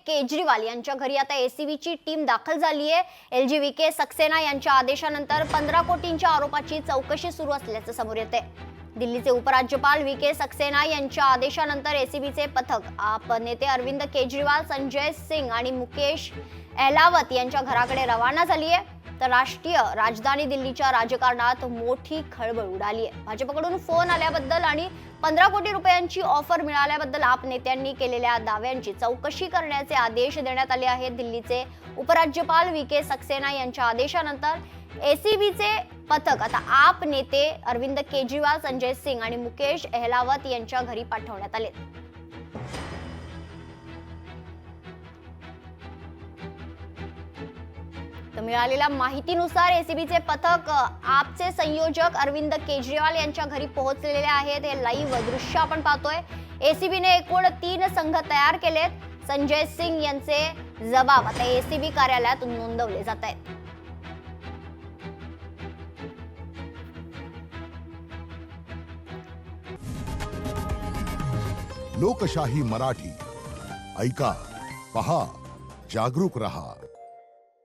केजरीवाल यांच्या घरी आता एसीबीची टीम दाखल झाली आहे। एलजी विके सक्सेना यांच्या आदेशानंतर 15 कोटींच्या आरोपाची चौकशी सुरू असल्याचं समोर येते। दिल्लीचे उपराज्यपाल विके सक्सेना यांच्या आदेशानंतर एसीबीचे पथक आप नेते अरविंद केजरीवाल, संजय सिंग आणि मुकेश एहलावत यांच्या घराकडे रवाना झाली आहे। तर राष्ट्रीय राजधानी दिल्लीच्या राजकारणात मोठी खळबळ उडाली आहे। भाजपकडून फोन आल्याबद्दल आणि 15 कोटी रुपयांची ऑफर मिळाल्याबद्दल आप नेत्यांनी केलेल्या दाव्यांची चौकशी करण्याचे आदेश देण्यात आले आहेत। दिल्लीचे उपराज्यपाल विके सक्सेना यांच्या आदेशानंतर एसीबीचे पथक आता आप नेते अरविंद केजरीवाल, संजय सिंग आणि मुकेश एहलावत यांच्या घरी पाठवण्यात आले। मिळालेल्या माहितीनुसार एसीबीचे पथक आपचे संयोजक अरविंद केजरीवाल यांच्या घरी पोहोचलेले आहेत। हे लाईव्ह दृश्य आपण पाहतोय। एसीबीने एकूण 3 संघ तयार केलेत। संजय सिंग यांचे जबाब आता एसीबी कार्यालयात नोंदवले जात आहेत। लोकशाही मराठी ऐका, पहा, जागरूक रहा।